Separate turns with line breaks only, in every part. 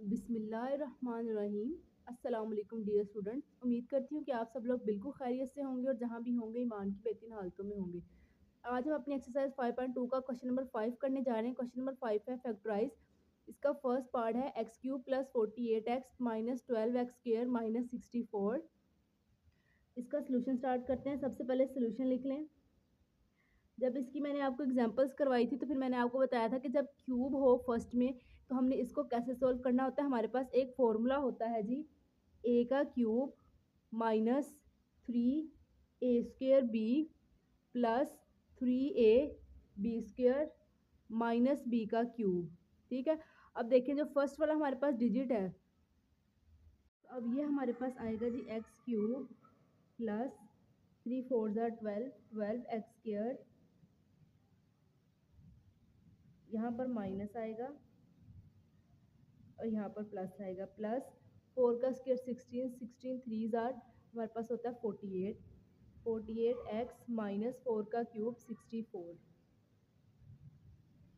बिस्मिल्लाहिर्रहमानिर्रहीम। अस्सलाम वालेकुम डियर स्टूडेंट्स, उम्मीद करती हूँ कि आप सब लोग बिल्कुल खैरियत से होंगे और जहाँ भी होंगे ईमान की बेहतरीन हालतों में होंगे। आज हम अपनी एक्सरसाइज 5.2 का क्वेश्चन नंबर 5 करने जा रहे हैं। क्वेश्चन नंबर 5 है फैक्टराइज। इसका फर्स्ट पार्ट है x cube plus 48x minus 12x square minus 64। इसका सोल्यूशन स्टार्ट करते हैं। सबसे पहले सोल्यूशन लिख लें। जब इसकी मैंने आपको एग्जांपल्स करवाई थी तो फिर मैंने आपको बताया था कि जब क्यूब हो फर्स्ट में तो हमने इसको कैसे सोल्व करना होता है। हमारे पास एक फॉर्मूला होता है जी, ए का cube minus 3a² b plus 3a b² minus b का क्यूब। ठीक है, अब देखें जो फर्स्ट वाला हमारे पास डिजिट है, अब ये हमारे पास आएगा जी एक्स क्यूब प्लस 3 4 ज़ा 12 12x²। यहाँ पर माइनस आएगा और यहाँ पर प्लस आएगा, प्लस 4 का स्क्वायर 16 16 3 ज़ार हमारे पास होता है 48 48x माइनस 4 का क्यूब 64।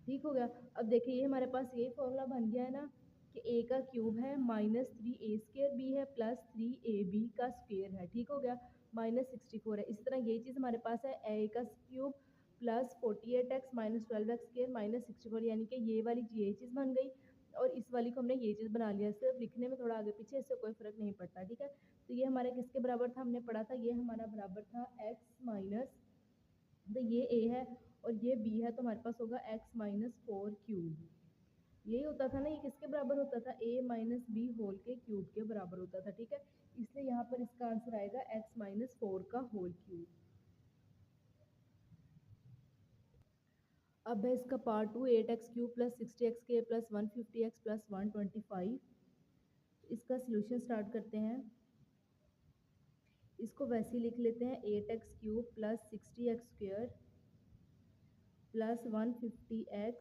ठीक हो गया। अब देखिए ये हमारे पास ये फॉर्मूला बन गया है ना कि a का क्यूब है माइनस 3a² b है प्लस 3ab का स्क्वायर है। ठीक हो गया, माइनस 64 है। इसी तरह ये चीज़ हमारे पास है a का cube plus 48x minus 12x² minus 64, यानी कि ये वाली ये चीज़ बन गई और इस वाली को हमने ये चीज़ बना लिया। सिर्फ लिखने में थोड़ा आगे पीछे, इससे कोई फर्क नहीं पड़ता। ठीक है, तो ये हमारे किसके बराबर था, हमने पढ़ा था, ये हमारा बराबर था x माइनस, तो ये a है और ये b है, तो हमारे पास होगा x माइनस 4 क्यूब। यही होता था ना, ये किसके बराबर होता था, a माइनस बी होल के क्यूब के बराबर होता था। ठीक है, इसलिए यहाँ पर इसका आंसर आएगा x माइनस 4 का होल क्यूब। अब है इसका part 2, 8x³ plus 60x² plus 150x plus 125। इसका सोल्यूशन स्टार्ट करते हैं। इसको वैसे ही लिख लेते हैं, 8x³ plus 60x² plus 150x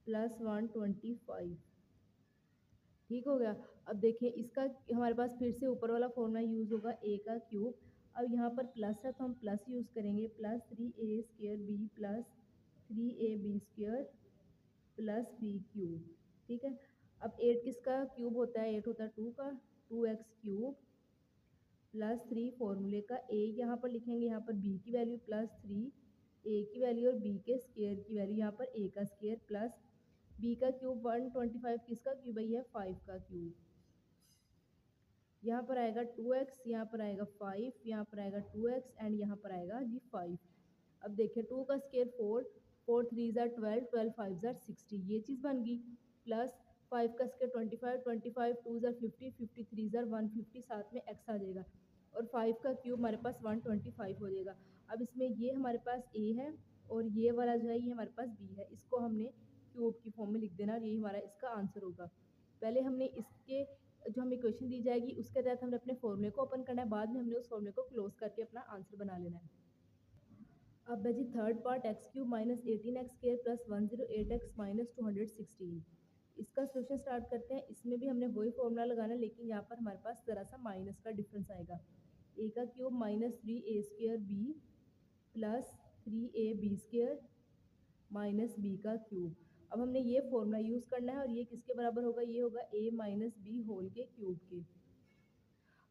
plus 125। ठीक हो गया। अब देखिए इसका हमारे पास फिर से ऊपर वाला फॉर्मूला यूज़ होगा, a का क्यूब। अब यहाँ पर प्लस है तो हम प्लस यूज़ करेंगे, plus 3a² b plus 3ab² plus b cube. ठीक है, अब 8 किसका क्यूब होता है, 8 होता है 2 का, 2x³ प्लस 3 फॉर्मूले का a यहाँ पर लिखेंगे, यहाँ पर b की वैल्यू प्लस 3 a की वैल्यू और b के स्क्वायर की वैल्यू, यहाँ पर a का स्क्वायर प्लस b का क्यूब 125 किसका क्यूब है, यह 5 का क्यूब। यहाँ पर आएगा 2x, यहाँ पर आएगा 5, यहाँ पर आएगा 2x एंड यहाँ पर आएगा जी 5। अब देखिए 2 का स्क्वायर 4 4 3 ज़ा 12 12 5 ज़ा 60, ये चीज़ बन गई, प्लस 5 का स्क्वायर 25 25 2 ज़ा 50 50 3 ज़ा 150, साथ में x आ जाएगा और 5 का क्यूब हमारे पास 125 हो जाएगा। अब इसमें ये हमारे पास a है और ये वाला जो है ये हमारे पास b है, इसको हमने क्यूब की फॉर्म में लिख देना और यही हमारा इसका आंसर होगा। पहले हमने इसके जो हमें क्वेश्चन दी जाएगी उसके तहत हमने अपने फॉर्मूले को ओपन करना है, बाद में हमने उस फॉर्मूले को क्लोज करके अपना आंसर बना लेना है। अब है जी third part, x³ minus 18x² plus 108x minus 216। इसका सोल्यूशन स्टार्ट करते हैं। इसमें भी हमने वही फॉर्मूला लगाना है, लेकिन यहाँ पर हमारे पास ज़रा सा माइनस का डिफरेंस आएगा। a का cube minus 3a² b plus 3ab² minus b का क्यूब। अब हमने ये फॉर्मूला यूज़ करना है और ये किसके बराबर होगा, ये होगा a माइनस बी होल के क्यूब के।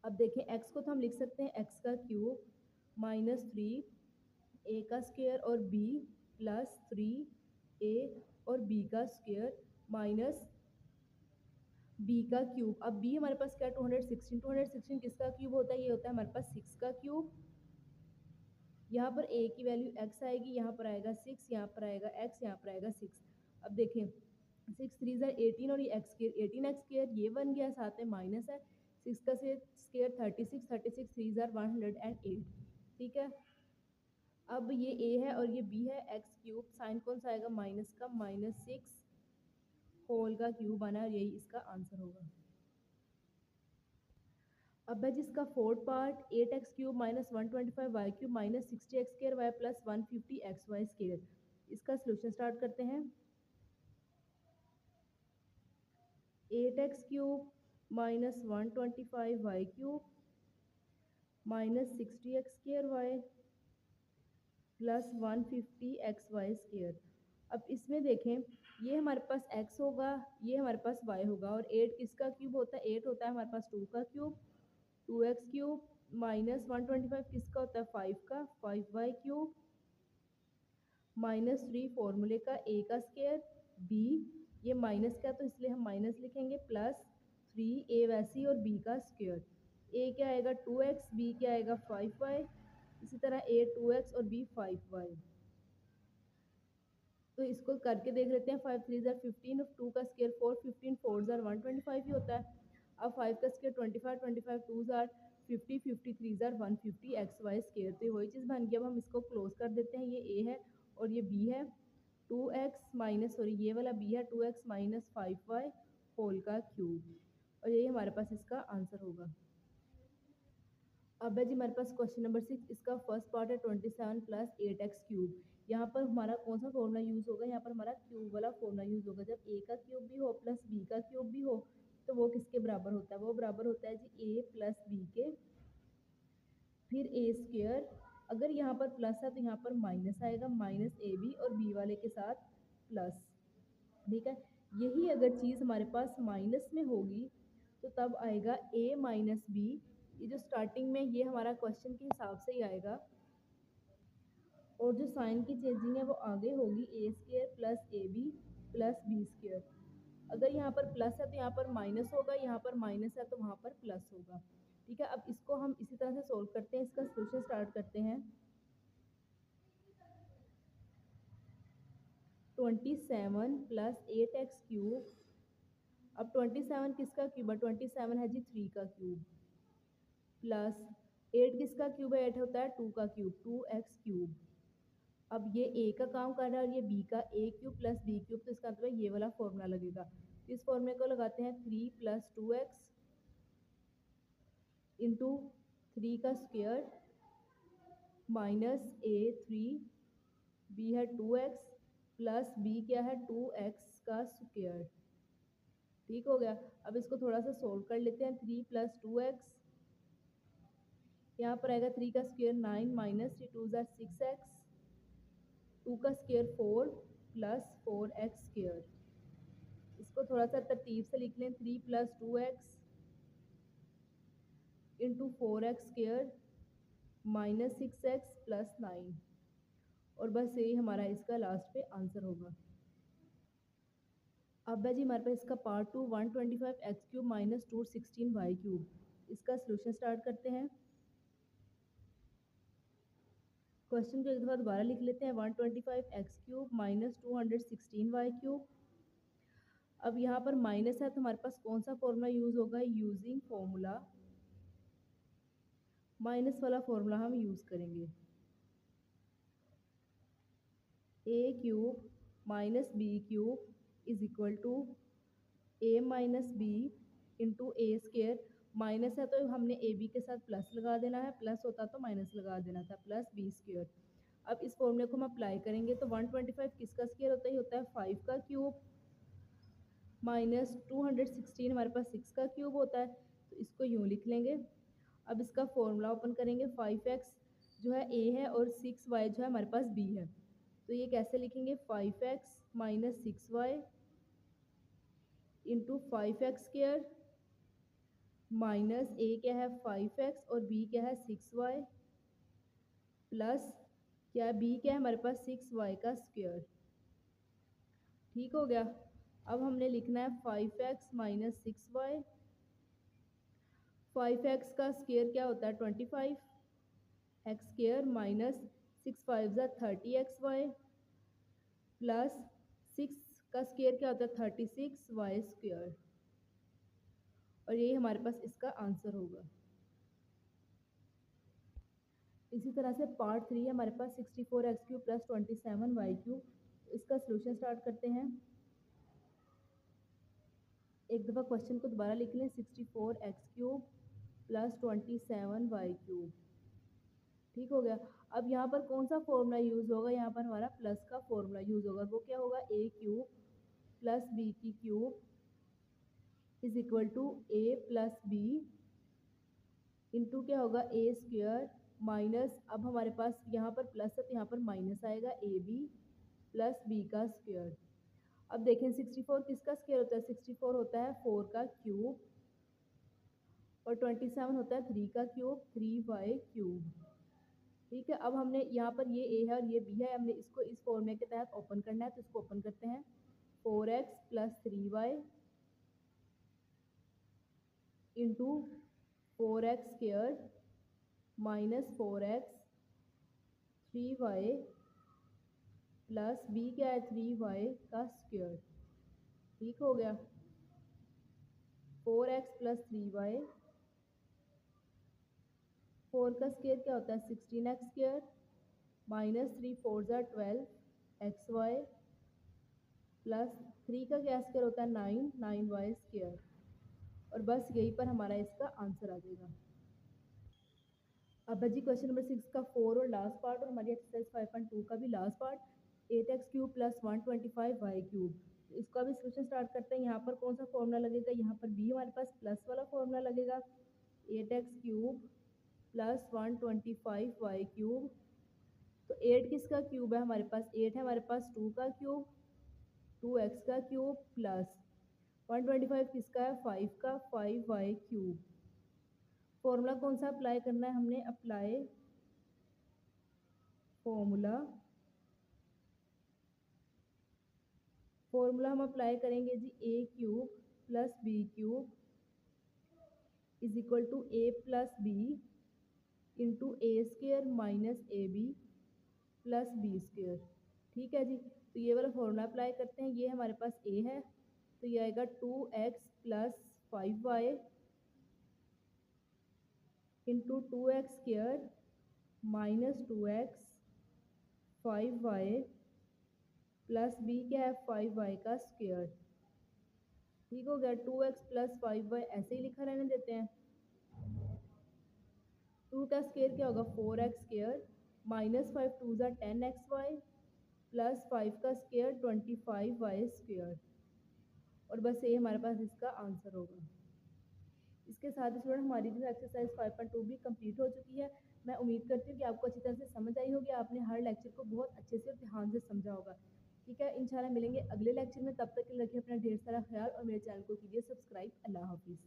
अब देखें x को तो हम लिख सकते हैं x का क्यूब माइनस 3 a का स्क्वायर और b प्लस 3a और b का स्क्वायर माइनस b का क्यूब। अब b हमारे पास क्या, 216 216 किसका क्यूब होता है, ये होता है हमारे पास 6 का क्यूब। यहाँ पर a की वैल्यू x आएगी, यहाँ पर आएगा 6, यहाँ पर आएगा x, यहाँ पर आएगा 6। अब देखें 6 3 ज़ा 18 और ये x² ये बन गया, साथ में माइनस है, 6 का स्क्वायर 36 36 3 ज़ा 108। ठीक है, अब ये a है और ये b है, x³ साइन कौन सा आएगा, माइनस का, माइनस 6 होल का क्यूब बना और यही इसका आंसर होगा। अब है जिसका fourth part, 8x³ minus 125y³ minus 60x² plus 150xy²। इसका सोल्यूशन स्टार्ट करते हैं। 8x³ minus 125y³ minus 60x² plus 150xy²। अब इसमें देखें ये हमारे पास x होगा, ये हमारे पास y होगा, और 8 किसका क्यूब होता है? 8 होता है हमारे पास 2 का क्यूब, 2x क्यूब माइनस 125 किसका होता है? 5 का, 5y क्यूब माइनस 3 फॉर्मूले का a का स्क्वायर, b ये माइनस का तो इसलिए हम माइनस लिखेंगे, प्लस 3 a वैसी और b का स्क्वायर। a क्या आएगा? 2x, b क्या आएगा? 5y, इसी तरह a 2x और b 5y। तो इसको करके देख लेते हैं। 5 3 ज़ार 15, 2 का स्क्वायर 4, 15 4 ज़ार 125 ही होता है। अब 5 का स्क्वायर 25, 25 2 ज़ार 50, 50 3 ज़ार 150 एक्स वाई स्क्वायर। तो वही चीज़ बन गया। अब हम इसको क्लोज कर देते हैं। ये ए है और ये बी है। 2x माइनस, सॉरी ये वाला बी है, 2x माइनस 5y होल का क्यूब, और यही हमारे पास इसका आंसर होगा। अब है जी हमारे पास क्वेश्चन नंबर 6। इसका फर्स्ट पार्ट है 27 प्लस 8x क्यूब। यहाँ पर हमारा कौन सा फॉर्मूला यूज़ होगा? यहाँ पर हमारा क्यूब वाला फॉर्मूला यूज़ होगा। जब a का क्यूब भी हो प्लस b का क्यूब भी हो तो वो किसके बराबर होता है? वो बराबर होता है जी a प्लस b के, फिर a स्क्वायर। अगर यहाँ पर प्लस है तो यहाँ पर माइनस आएगा, माइनस ए बी और b वाले के साथ प्लस। ठीक है, यही अगर चीज़ हमारे पास माइनस में होगी तो तब आएगा a माइनस बी। ये जो स्टार्टिंग में ये हमारा क्वेश्चन के हिसाब से ही आएगा, और जो साइन की चेंजिंग है वो आगे होगी, A square plus A B plus B square. अगर यहाँ पर प्लस है तो यहाँ पर माइनस होगा, यहाँ पर माइनस है तो वहाँ पर प्लस होगा। ठीक है, अब इसको हम इसी तरह से सोल्व करते हैं। इसका सोल्यूशन स्टार्ट करते हैं। 27 प्लस 8x क्यूब। अब 27 किसका क्यूब है? 27 है जी 3 का क्यूब, प्लस 8 किसका क्यूब है? 8 होता है 2 का क्यूब, 2x क्यूब। अब ये a का काम कर रहा है और ये b का, a cube plus b cube, तो इसका मतलब ये वाला फॉर्मूला लगेगा। तो इस फॉर्मूले को लगाते हैं। 3 प्लस 2x इंटू 3 का स्क्वायर माइनस a 3, b है 2x प्लस b क्या है? 2x का स्क्वायर। ठीक हो गया। अब इसको थोड़ा सा सोल्व कर लेते हैं। 3 प्लस 2x, यहाँ पर आएगा 3 का स्क्वायर 9 माइनस 3 2 ज़ार 6x, 2 का स्क्वायर 4 प्लस 4x स्क्वायर। इसको थोड़ा सा तरतीब से लिख लें। 3 plus 2x into 4x square minus 6x plus 9, और बस यही हमारा इसका लास्ट पे आंसर होगा। अब है जी हमारे पास इसका part 2, 125x cube minus 216y cube. इसका सोल्यूशन स्टार्ट करते हैं। क्वेश्चन को एक दफ़ा दोबारा लिख लेते हैं। 125x cube minus 216y cube. अब यहाँ पर माइनस है तो हमारे पास कौन सा फॉर्मूला यूज़ होगा? यूजिंग फॉर्मूला, माइनस वाला फॉर्मूला हम यूज़ करेंगे। a cube minus B cube is equal to a minus B into A square. Minus है तो हमने ए बी के साथ प्लस लगा देना है, प्लस होता तो माइनस लगा देना था, प्लस बी स्क्वायर। अब इस फॉर्मूले को हम अप्लाई करेंगे तो 125 किसका स्क्वायर होता है? होता है 5 का क्यूब, माइनस 216 हमारे पास 6 का क्यूब होता है, तो इसको यूँ लिख लेंगे। अब इसका फॉर्मूला ओपन करेंगे। 5x जो है a है और 6y जो है हमारे पास b है, तो ये कैसे लिखेंगे? 5x minus 6y into 5x square minus a क्या है? 5x और b क्या है? 6y प्लस क्या है? b क्या है हमारे पास? 6y का स्क्वायर। ठीक हो गया। अब हमने लिखना है 5x माइनस 6y। 5x का स्क्वायर क्या होता है? 25 एक्स स्क्वायर माइनस 6 5 ज़ा 30 एक्स वाई प्लस 6 का स्क्वायर क्या होता है? 36 वाई स्क्वायर, और यही हमारे पास इसका आंसर होगा। इसी तरह से पार्ट 3 है हमारे पास 64 X cube plus 27 Y cube. इसका सोल्यूशन स्टार्ट करते हैं। एक दफ़ा क्वेश्चन को दोबारा लिख लें। 64 X cube plus 27 Y cube. ठीक हो गया। अब यहाँ पर कौन सा फॉर्मूला यूज़ होगा? यहाँ पर हमारा प्लस का फॉर्मूला यूज़ होगा। वो क्या होगा? ए क्यूब प्लस बी की cube is equal to A plus B into क्या होगा? ए स्क्वायर माइनस, अब हमारे पास यहाँ पर प्लस है तो यहाँ पर माइनस आएगा, ए बी प्लस बी का स्क्वायर। अब देखें 64 किसका स्क्वायर होता है, 64 होता है 4 का क्यूब, और 27 होता है 3 का क्यूब, 3y क्यूब। ठीक है, अब हमने यहाँ पर ये a है और ये b है, हमने इसको इस फॉर्मूले के तहत ओपन करना है, तो इसको ओपन करते हैं। 4x plus 3y into 4x square minus 4x 3y plus b क्या है 3y का स्क्वायर। ठीक हो गया, 4x प्लस 3y, 4 का स्क्वायर क्या होता है 16x स्क्वायर माइनस 3 4 ज़ा 12 xy प्लस 3 का क्या स्क्वायर होता है 9 9y स्क्वायर। और बस यहीं पर हमारा इसका आंसर आ जाएगा। अब जी क्वेश्चन नंबर 6 का 4 और लास्ट पार्ट, और हमारी एक्सरसाइज 5.2 का भी last part, 8x cube plus 125y cube. इसका भी सोल्यूशन स्टार्ट करते हैं। यहाँ पर कौन सा फॉर्मूला लगेगा, यहाँ पर भी हमारे पास प्लस वाला फॉर्मूला लगेगा, 8x cube plus 125y cube. तो 8 किसका क्यूब है हमारे पास, 8 है हमारे पास 2 का क्यूब, 2x का क्यूब प्लस 125 किसका है 5 का, 5y क्यूब। फॉर्मूला कौन सा अप्लाई करना है, हमने अप्लाई फॉर्मूला हम अप्लाई करेंगे जी, a cube plus b cube is equal to a plus b into A square minus A B plus B square. ठीक है जी, तो ये वाला फॉर्मूला अप्लाई करते हैं। ये हमारे पास a है, तो ये आएगा 2x plus 5y into 2x square minus 2x 5y plus b क्या है 5y का स्क्वायर। ठीक हो गया, 2x प्लस 5y ऐसे ही लिखा रहने देते हैं। 2 का स्क्वायर क्या होगा 4x स्क्वायर माइनस 5 2 ज़ा 10xy प्लस 5 का स्क्वायर 25y स्क्वायर। और बस ये हमारे पास इसका आंसर होगा। इसके साथ ही स्टूडेंट हमारी जो एक्सरसाइज 5.2 भी कंप्लीट हो चुकी है। मैं उम्मीद करती हूँ कि आपको अच्छी तरह से समझ आई होगी, आपने हर लेक्चर को बहुत अच्छे से और ध्यान से समझा होगा। ठीक है, इंशाल्लाह मिलेंगे अगले लेक्चर में, तब तक के लिए रखिए अपना ढेर सारा ख्याल और मेरे चैनल को कीजिए सब्सक्राइब। अल्लाह हाफिज़।